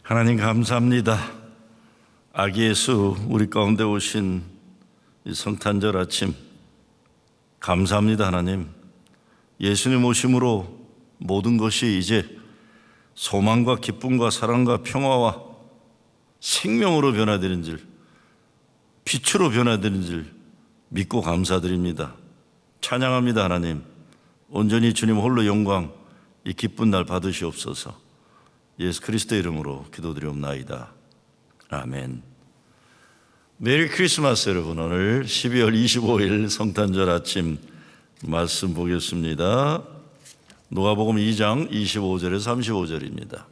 하나님 감사합니다. 아기 예수 우리 가운데 오신 이 성탄절 아침 감사합니다. 하나님, 예수님 오심으로 모든 것이 이제 소망과 기쁨과 사랑과 평화와 생명으로 변화되는 줄, 빛으로 변화되는 줄 믿고 감사드립니다. 찬양합니다. 하나님, 온전히 주님 홀로 영광, 이 기쁜 날 받으시옵소서. 예수 그리스도의 이름으로 기도드리옵나이다. 아멘. 메리 크리스마스 여러분. 오늘 12월 25일 성탄절 아침 말씀 보겠습니다. 누가복음 2장 25절에서 35절입니다.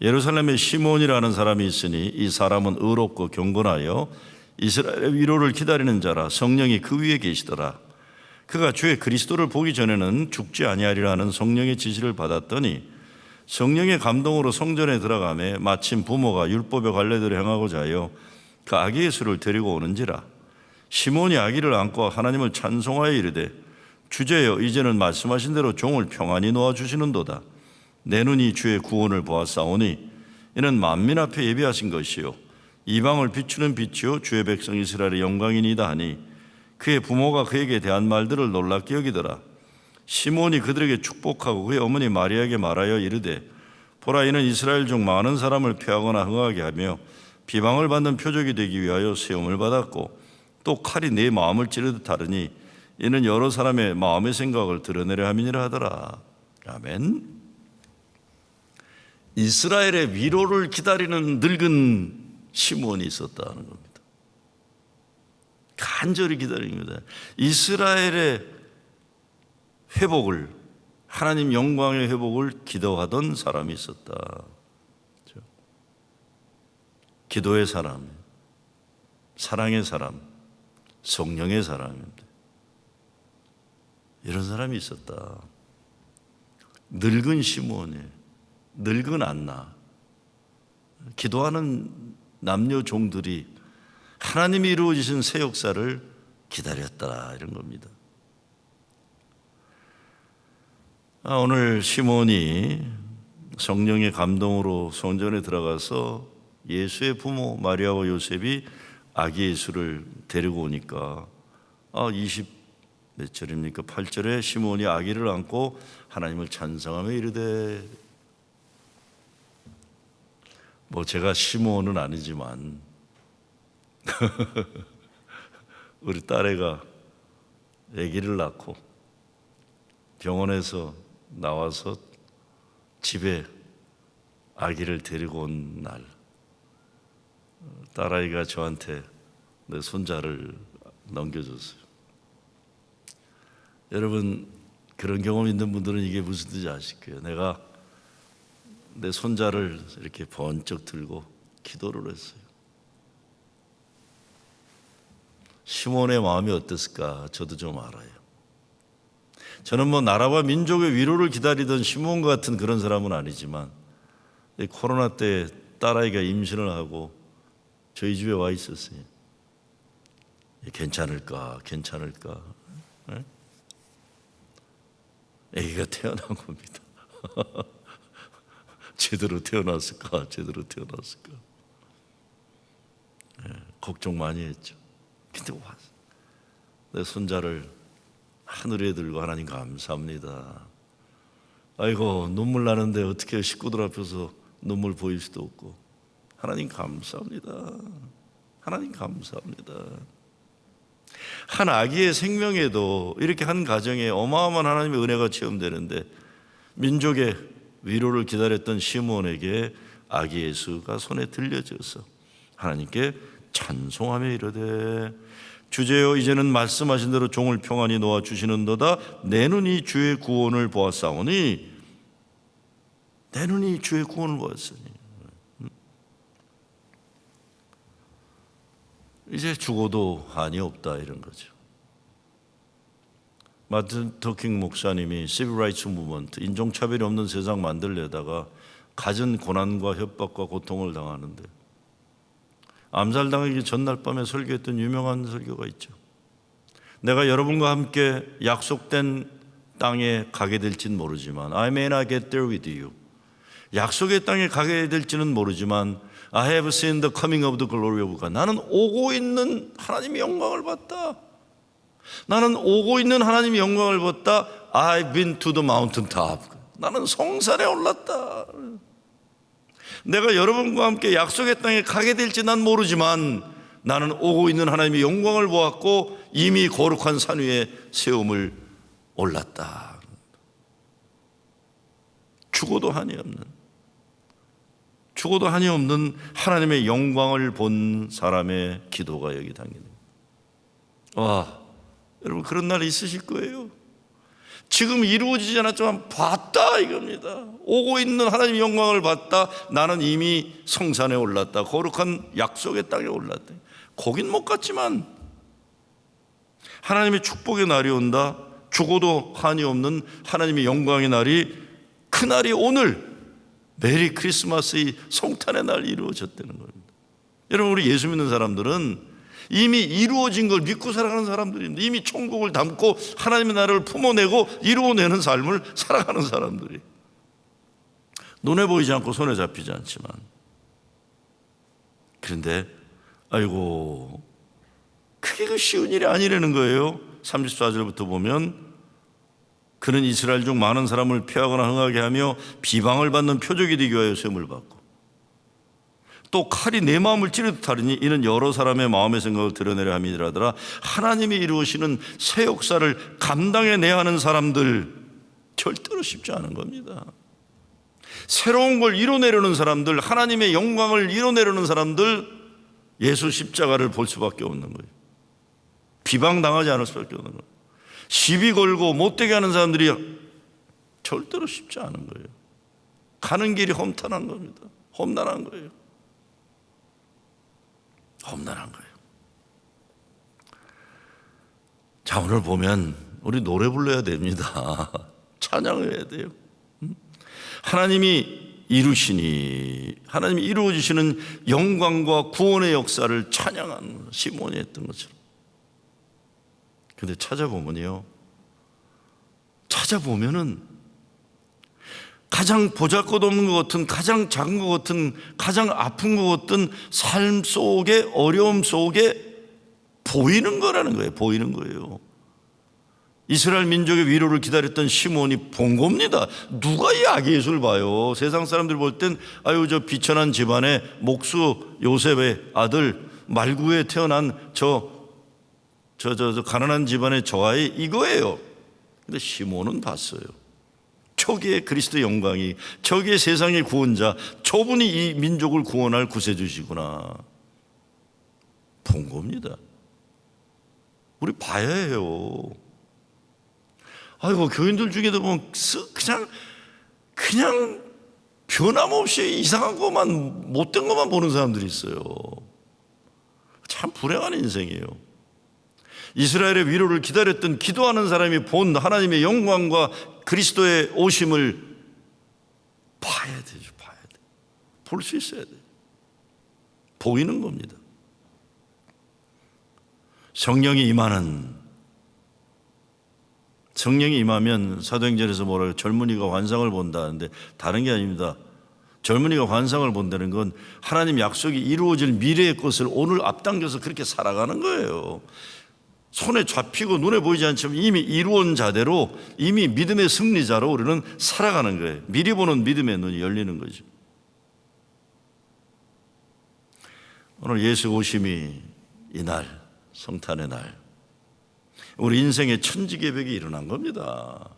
예루살렘에 시몬이라는 사람이 있으니 이 사람은 의롭고 경건하여 이스라엘의 위로를 기다리는 자라. 성령이 그 위에 계시더라. 그가 주의 그리스도를 보기 전에는 죽지 아니하리라 하는 성령의 지시를 받았더니 성령의 감동으로 성전에 들어가매 마침 부모가 율법의 관례대로 행하고자 하여 그 아기 예수를 데리고 오는지라. 시몬이 아기를 안고 하나님을 찬송하여 이르되 주제여, 이제는 말씀하신 대로 종을 평안히 놓아주시는도다. 내 눈이 주의 구원을 보았사오니 이는 만민 앞에 예비하신 것이요 이방을 비추는 빛이요 주의 백성 이스라엘의 영광이니이다 하니 그의 부모가 그에게 대한 말들을 놀랍게 여기더라. 시몬이 그들에게 축복하고 그의 어머니 마리아에게 말하여 이르되 보라, 이는 이스라엘 중 많은 사람을 피하거나 흥하게 하며 비방을 받는 표적이 되기 위하여 세움을 받았고 또 칼이 내 마음을 찌르듯 하르니 이는 여러 사람의 마음의 생각을 드러내려 함이니라 하더라. 아멘. 이스라엘의 위로를 기다리는 늙은 시몬이 있었다는 겁니다. 간절히 기다립니다. 이스라엘의 회복을, 하나님 영광의 회복을 기도하던 사람이 있었다. 기도의 사람, 사랑의 사람, 성령의 사람입니다. 이런 사람이 있었다. 늙은 시몬이, 늙은 안나, 기도하는 남녀 종들이 하나님이 이루어지신 새 역사를 기다렸더라, 이런 겁니다. 오늘 시몬이 성령의 감동으로 성전에 들어가서 예수의 부모 마리아와 요셉이 아기 예수를 데리고 오니까 20몇 절입니까? 8절에 시몬이 아기를 안고 하나님을 찬송하며 이르되, 제가 시몬은 아니지만 우리 딸애가 아기를 낳고 병원에서 나와서 집에 아기를 데리고 온 날, 딸아이가 저한테 내 손자를 넘겨줬어요. 여러분, 그런 경험 있는 분들은 이게 무슨 뜻인지 아실 거예요. 내가 내 손자를 이렇게 번쩍 들고 기도를 했어요. 시몬의 마음이 어땠을까 저도 좀 알아요. 저는 나라와 민족의 위로를 기다리던 시몬 같은 그런 사람은 아니지만 코로나 때 딸아이가 임신을 하고 저희 집에 와 있었어요. 괜찮을까? 네? 아기가 태어난 겁니다. 제대로 태어났을까? 네, 걱정 많이 했죠. 근데 내 손자를 하늘에 들고 하나님 감사합니다. 아이고, 눈물 나는데 어떻게 식구들 앞에서 눈물 보일 수도 없고 하나님 감사합니다. 한 아기의 생명에도 이렇게 한 가정에 어마어마한 하나님의 은혜가 체험되는데 민족의 위로를 기다렸던 시몬에게 아기 예수가 손에 들려져서 하나님께 찬송하며 이르되 주제여, 이제는 말씀하신 대로 종을 평안히 놓아주시는도다. 내 눈이 주의 구원을 보았사오니, 내 눈이 주의 구원을 보았으니 이제 죽어도 한이 없다, 이런 거죠. 마틴 루터킹 목사님이 Civil Rights Movement, 인종차별이 없는 세상 만들려다가 갖은 고난과 협박과 고통을 당하는데 암살당하기 전날 밤에 설교했던 유명한 설교가 있죠. 내가 여러분과 함께 약속된 땅에 가게 될진 모르지만 I may not get there with you. 약속의 땅에 가게 될지는 모르지만 I have seen the coming of the glory of God. 나는 오고 있는 하나님의 영광을 봤다. 나는 오고 있는 하나님의 영광을 봤다. I've been to the mountain top. 나는 성산에 올랐다. 내가 여러분과 함께 약속의 땅에 가게 될지 난 모르지만 나는 오고 있는 하나님의 영광을 보았고 이미 거룩한 산 위에 세움을 올랐다. 죽어도 한이 없는 하나님의 영광을 본 사람의 기도가 여기 담깁니다. 와, 여러분 그런 날 있으실 거예요. 지금 이루어지지 않았지만 봤다 이겁니다. 오고 있는 하나님의 영광을 봤다. 나는 이미 성산에 올랐다. 거룩한 약속의 땅에 올랐다. 거긴 못 갔지만 하나님의 축복의 날이 온다. 죽어도 한이 없는 하나님의 영광의 날이, 그 날이 오늘 메리 크리스마스의 성탄의 날 이루어졌다는 겁니다. 여러분, 우리 예수 믿는 사람들은 이미 이루어진 걸 믿고 살아가는 사람들입니다. 이미 천국을 담고 하나님의 나라를 품어내고 이루어내는 삶을 살아가는 사람들이, 눈에 보이지 않고 손에 잡히지 않지만, 그런데 아이고 그게 그 쉬운 일이 아니라는 거예요. 34절부터 보면 그는 이스라엘 중 많은 사람을 피하거나 흥하게 하며 비방을 받는 표적이 되기 위하여 시험을 받고, 또 칼이 내 마음을 찌르듯 하리니 이는 여러 사람의 마음의 생각을 드러내려 함이라더라. 하나님이 이루시는 새 역사를 감당해내야 하는 사람들, 절대로 쉽지 않은 겁니다. 새로운 걸 이뤄내려는 사람들, 하나님의 영광을 이뤄내려는 사람들, 예수 십자가를 볼 수밖에 없는 거예요. 비방당하지 않을 수밖에 없는 거예요. 시비 걸고 못되게 하는 사람들이 절대로 쉽지 않은 거예요. 가는 길이 험난한 겁니다. 험난한 거예요. 험난한 거예요. 자, 오늘 보면 우리 노래 불러야 됩니다. 찬양을 해야 돼요. 하나님이 이루시니, 하나님이 이루어주시는 영광과 구원의 역사를 찬양한 시몬이 했던 것처럼. 근데 찾아보면은 가장 보잘것없는 것 같은, 가장 작은 것 같은, 가장 아픈 것 같은 삶 속에, 어려움 속에 보이는 거라는 거예요. 보이는 거예요. 이스라엘 민족의 위로를 기다렸던 시몬이 본 겁니다. 누가 이 아기 예수를 봐요. 세상 사람들 볼 땐 아유 저 비천한 집안의 목수 요셉의 아들, 말구에 태어난 저 가난한 집안의 저 아이, 이거예요. 근데 시몬은 봤어요. 저기에 그리스도의 영광이, 저기에 세상의 구원자, 저분이 이 민족을 구원할 구세주시구나 본 겁니다. 우리 봐야 해요. 아이고, 교인들 중에도 보면 그냥 변함없이 이상한 것만, 못된 것만 보는 사람들이 있어요. 참 불행한 인생이에요. 이스라엘의 위로를 기다렸던, 기도하는 사람이 본 하나님의 영광과 그리스도의 오심을 봐야 되죠. 봐야 돼. 볼 수 있어야 돼. 보이는 겁니다. 성령이 임하면 사도행전에서 뭐라고, 젊은이가 환상을 본다는데 다른 게 아닙니다. 젊은이가 환상을 본다는 건 하나님 약속이 이루어질 미래의 것을 오늘 앞당겨서 그렇게 살아가는 거예요. 손에 잡히고 눈에 보이지 않지만 이미 이루어진 자대로, 이미 믿음의 승리자로 우리는 살아가는 거예요. 미리 보는 믿음의 눈이 열리는 거죠. 오늘 예수 오심이 이날, 성탄의 날, 우리 인생의 천지개벽이 일어난 겁니다.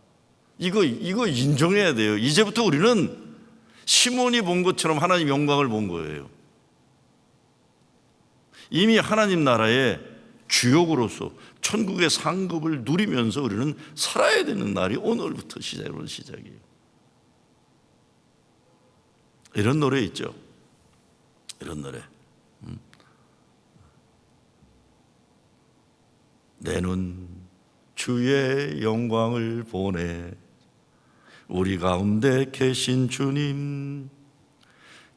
이거 인정해야 돼요. 이제부터 우리는 시몬이 본 것처럼 하나님 영광을 본 거예요. 이미 하나님 나라의 주역으로서 천국의 상급을 누리면서 우리는 살아야 되는 날이 오늘부터 시작이에요. 이런 노래 있죠. 이런 노래. 내 눈 주의 영광을 보네. 우리 가운데 계신 주님,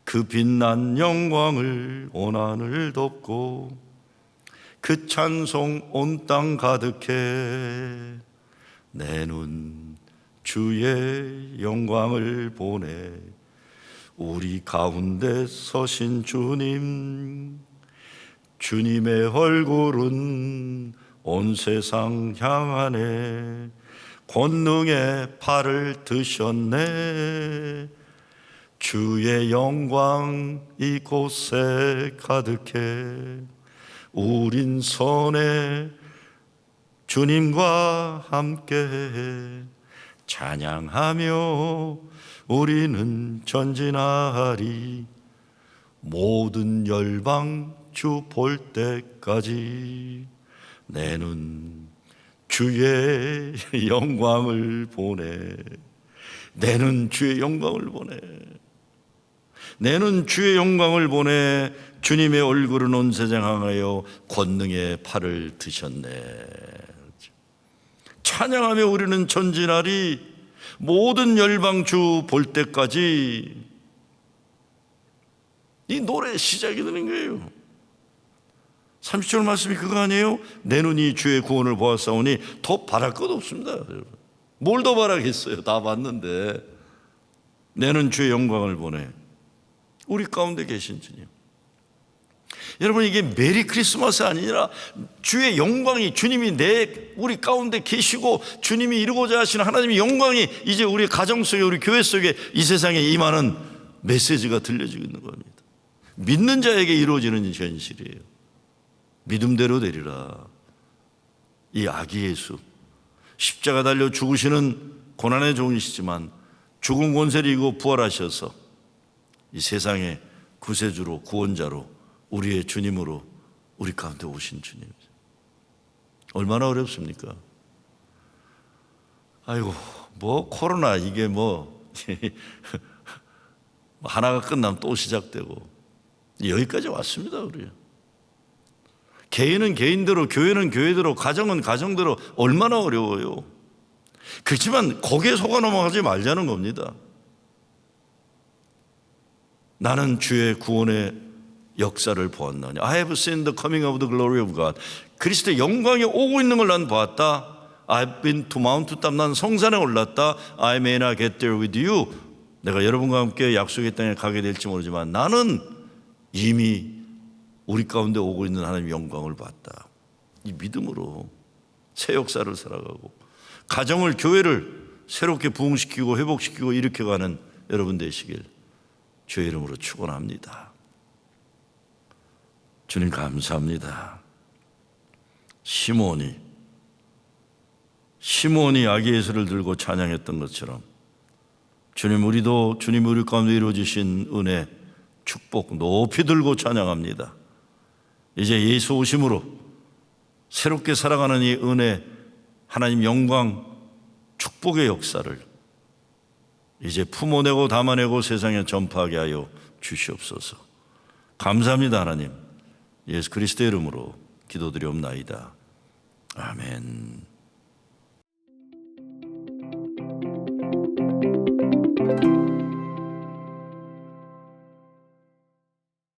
그 빛난 영광을 온 하늘 덮고 그 찬송 온 땅 가득해. 내 눈 주의 영광을 보네. 우리 가운데 서신 주님, 주님의 얼굴은 온 세상 향하네. 권능의 팔을 드셨네. 주의 영광 이곳에 가득해. 우린 선해 주님과 함께 찬양하며 우리는 전진하리. 모든 열방 주 볼 때까지 내 눈 주의 영광을 보네. 내 눈 주의 영광을 보네. 내 눈 주의 영광을 보네. 주님의 얼굴은 온 세상 향하여 권능의 팔을 드셨네. 찬양하며 우리는 전진하리. 모든 열방 주 볼 때까지. 이 노래의 시작이 되는 거예요. 30절 말씀이 그거 아니에요? 내 눈이 주의 구원을 보았사오니 더 바랄 것 없습니다. 여러분, 뭘 더 바라겠어요? 다 봤는데. 내 눈 주의 영광을 보네. 우리 가운데 계신 주님. 여러분, 이게 메리 크리스마스 아니라 주의 영광이, 주님이 우리 가운데 계시고 주님이 이루고자 하시는 하나님의 영광이 이제 우리 가정 속에, 우리 교회 속에, 이 세상에 임하는 메시지가 들려지고 있는 겁니다. 믿는 자에게 이루어지는 현실이에요. 믿음대로 되리라. 이 아기 예수, 십자가 달려 죽으시는 고난의 종이시지만 죽은 권세를 이기고 부활하셔서 이 세상의 구세주로, 구원자로, 우리의 주님으로 우리 가운데 오신 주님. 얼마나 어렵습니까? 아이고, 뭐 코로나 이게 뭐 하나가 끝나면 또 시작되고 여기까지 왔습니다. 우리 개인은 개인대로, 교회는 교회대로, 가정은 가정대로 얼마나 어려워요. 그렇지만 거기에 속아 넘어가지 말자는 겁니다. 나는 주의 구원의 역사를 보았나니 I have seen the coming of the glory of God. 그리스도의 영광이 오고 있는 걸 난 보았다. I've been to Mount tab. 난 성산에 올랐다. I may not get there with you. 내가 여러분과 함께 약속의 땅에 가게 될지 모르지만 나는 이미 우리 가운데 오고 있는 하나님의 영광을 봤다. 이 믿음으로 새 역사를 살아가고 가정을, 교회를 새롭게 부흥시키고 회복시키고 일으켜가는 여러분 되시길 주의 이름으로 축원합니다. 주님 감사합니다. 시몬이 아기 예수를 들고 찬양했던 것처럼 주님, 우리도 주님 우리 가운데 이루어주신 은혜, 축복 높이 들고 찬양합니다. 이제 예수 오심으로 새롭게 살아가는 이 은혜, 하나님 영광, 축복의 역사를 이제 품어내고 담아내고 세상에 전파하게 하여 주시옵소서. 감사합니다. 하나님, 예수 그리스도의 이름으로 기도드리옵나이다.